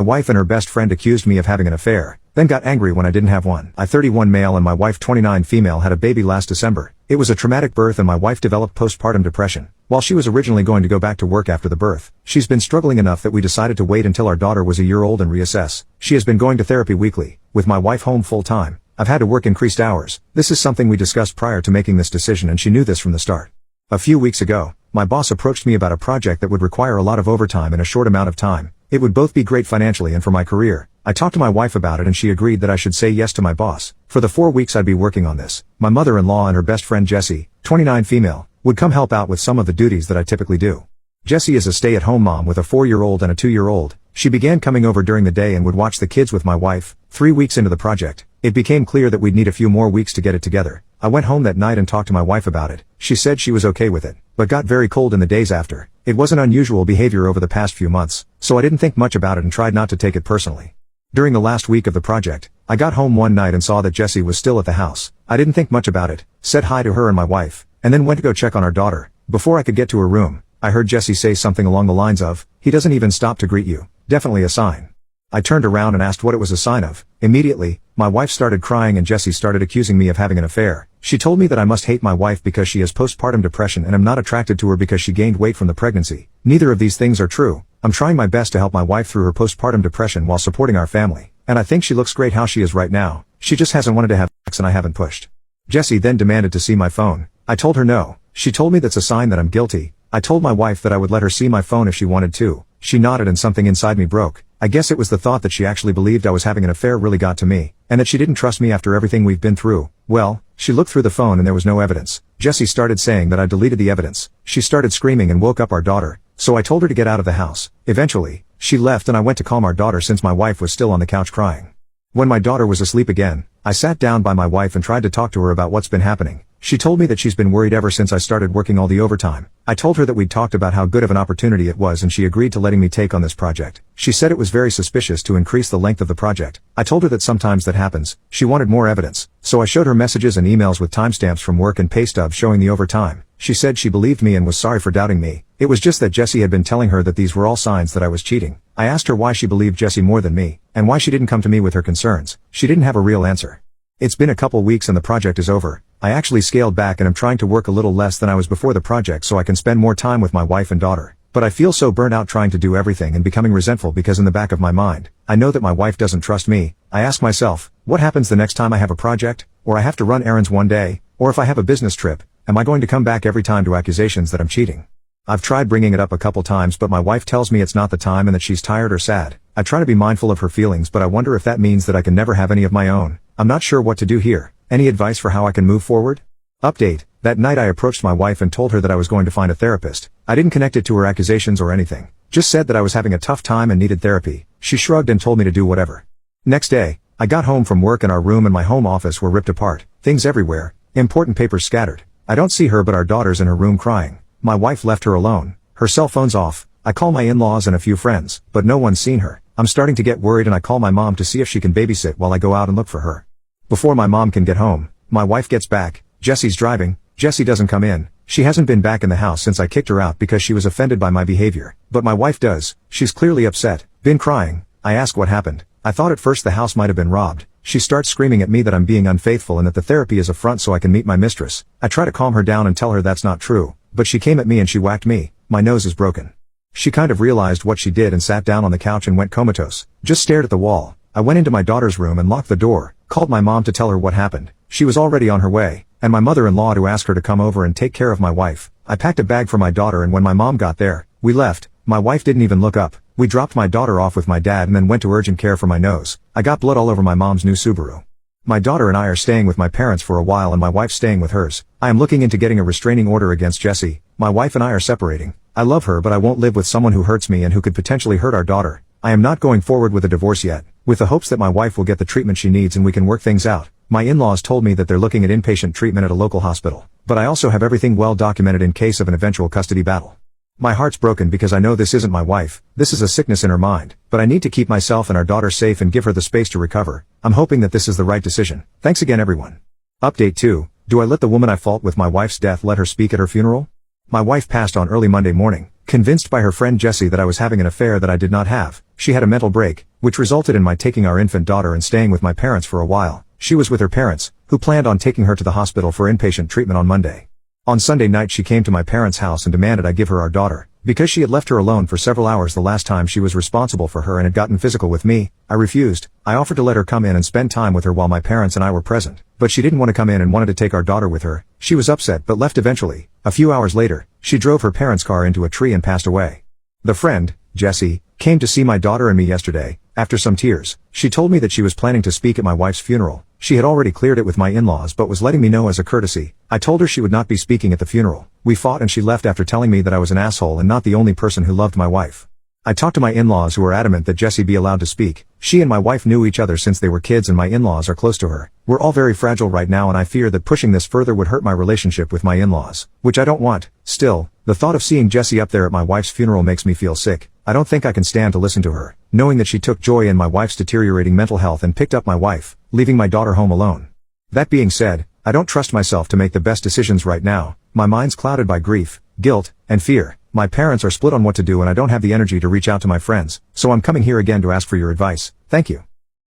My wife and her best friend accused me of having an affair, then got angry when I didn't have one. I 31 male and my wife 29 female had a baby last December. It was a traumatic birth and my wife developed postpartum depression. While she was originally going to go back to work after the birth, she's been struggling enough that we decided to wait until our daughter was a year old and reassess. She has been going to therapy weekly. With my wife home full time, I've had to work increased hours. This is something we discussed prior to making this decision and she knew this from the start. A few weeks ago, my boss approached me about a project that would require a lot of overtime in a short amount of time. It would both be great financially and for my career. I talked to my wife about it and she agreed that I should say yes to my boss. For the 4 weeks I'd be working on this, my mother-in-law and her best friend Jessie, 29 female, would come help out with some of the duties that I typically do. Jessie is a stay-at-home mom with a 4-year-old and a 2-year-old. She began coming over during the day and would watch the kids with my wife. 3 weeks into the project, it became clear that we'd need a few more weeks to get it together. I went home that night and talked to my wife about it. She said she was okay with it, but got very cold in the days after. It wasn't unusual behavior over the past few months, so I didn't think much about it and tried not to take it personally. During the last week of the project, I got home one night and saw that Jessie was still at the house. I didn't think much about it, said hi to her and my wife, and then went to go check on our daughter. Before I could get to her room, I heard Jessie say something along the lines of, "He doesn't even stop to greet you. Definitely a sign." I turned around and asked what it was a sign of. Immediately, my wife started crying and Jessie started accusing me of having an affair. She told me that I must hate my wife because she has postpartum depression and I'm not attracted to her because she gained weight from the pregnancy. Neither of these things are true. I'm trying my best to help my wife through her postpartum depression while supporting our family, and I think she looks great how she is right now. She just hasn't wanted to have sex and I haven't pushed. Jessie then demanded to see my phone. I told her no. She told me that's a sign that I'm guilty. I told my wife that I would let her see my phone if she wanted to. She nodded and something inside me broke. I guess it was the thought that she actually believed I was having an affair really got to me, and that she didn't trust me after everything we've been through. Well, she looked through the phone and there was no evidence. Jessie started saying that I deleted the evidence. She started screaming and woke up our daughter, so I told her to get out of the house. Eventually, she left and I went to calm our daughter since my wife was still on the couch crying. When my daughter was asleep again, I sat down by my wife and tried to talk to her about what's been happening. She told me that she's been worried ever since I started working all the overtime. I told her that we'd talked about how good of an opportunity it was and she agreed to letting me take on this project. She said it was very suspicious to increase the length of the project. I told her that sometimes that happens. She wanted more evidence, so I showed her messages and emails with timestamps from work and pay stubs showing the overtime. She said she believed me and was sorry for doubting me. It was just that Jessie had been telling her that these were all signs that I was cheating. I asked her why she believed Jessie more than me, and why she didn't come to me with her concerns. She didn't have a real answer. It's been a couple weeks and the project is over. I actually scaled back and I'm trying to work a little less than I was before the project so I can spend more time with my wife and daughter. But I feel so burnt out trying to do everything and becoming resentful because in the back of my mind, I know that my wife doesn't trust me. I ask myself, what happens the next time I have a project, or I have to run errands one day, or if I have a business trip, am I going to come back every time to accusations that I'm cheating? I've tried bringing it up a couple times but my wife tells me it's not the time and that she's tired or sad. I try to be mindful of her feelings but I wonder if that means that I can never have any of my own. I'm not sure what to do here. Any advice for how I can move forward? Update. That night I approached my wife and told her that I was going to find a therapist. I didn't connect it to her accusations or anything. Just said that I was having a tough time and needed therapy. She shrugged and told me to do whatever. Next day, I got home from work and our room and my home office were ripped apart. Things everywhere. Important papers scattered. I don't see her but our daughter's in her room crying. My wife left her alone. Her cell phone's off. I call my in-laws and a few friends, but no one's seen her. I'm starting to get worried and I call my mom to see if she can babysit while I go out and look for her. Before my mom can get home, my wife gets back. Jessie's driving. Jessie doesn't come in. She hasn't been back in the house since I kicked her out because she was offended by my behavior. But my wife does. She's clearly upset. Been crying. I ask what happened. I thought at first the house might have been robbed. She starts screaming at me that I'm being unfaithful and that the therapy is a front so I can meet my mistress. I try to calm her down and tell her that's not true, but she came at me and she whacked me. My nose is broken. She kind of realized what she did and sat down on the couch and went comatose. Just stared at the wall. I went into my daughter's room and locked the door, called my mom to tell her what happened. She was already on her way, and my mother-in-law to ask her to come over and take care of my wife. I packed a bag for my daughter and when my mom got there, we left. My wife didn't even look up. We dropped my daughter off with my dad and then went to urgent care for my nose. I got blood all over my mom's new Subaru. My daughter and I are staying with my parents for a while and my wife's staying with hers. I am looking into getting a restraining order against Jessie. My wife and I are separating. I love her but I won't live with someone who hurts me and who could potentially hurt our daughter. I am not going forward with a divorce yet, with the hopes that my wife will get the treatment she needs and we can work things out. My in-laws told me that they're looking at inpatient treatment at a local hospital, but I also have everything well documented in case of an eventual custody battle. My heart's broken because I know this isn't my wife, this is a sickness in her mind, but I need to keep myself and our daughter safe and give her the space to recover. I'm hoping that this is the right decision. Thanks again everyone. Update 2. Do I let the woman I fought with my wife's death let her speak at her funeral? My wife passed on early Monday morning, convinced by her friend Jessie that I was having an affair that I did not have. she had a mental break, which resulted in my taking our infant daughter and staying with my parents for a while. She was with her parents, who planned on taking her to the hospital for inpatient treatment on Monday. On Sunday night she came to my parents' house and demanded I give her our daughter. Because she had left her alone for several hours the last time she was responsible for her and had gotten physical with me, I refused. I offered to let her come in and spend time with her while my parents and I were present. But she didn't want to come in and wanted to take our daughter with her. She was upset but left eventually. A few hours later, she drove her parents' car into a tree and passed away. The friend, Jessie, came to see my daughter and me yesterday. After some tears, she told me that she was planning to speak at my wife's funeral. She had already cleared it with my in-laws but was letting me know as a courtesy. I told her she would not be speaking at the funeral. We fought and she left after telling me that I was an asshole and not the only person who loved my wife. I talked to my in-laws who were adamant that Jessie be allowed to speak. She and my wife knew each other since they were kids and my in-laws are close to her. We're all very fragile right now and I fear that pushing this further would hurt my relationship with my in-laws, which I don't want. Still, the thought of seeing Jessie up there at my wife's funeral makes me feel sick. I don't think I can stand to listen to her, knowing that she took joy in my wife's deteriorating mental health and picked up my wife, leaving my daughter home alone. That being said, I don't trust myself to make the best decisions right now. My mind's clouded by grief, guilt, and fear. My parents are split on what to do and I don't have the energy to reach out to my friends, so I'm coming here again to ask for your advice. Thank you.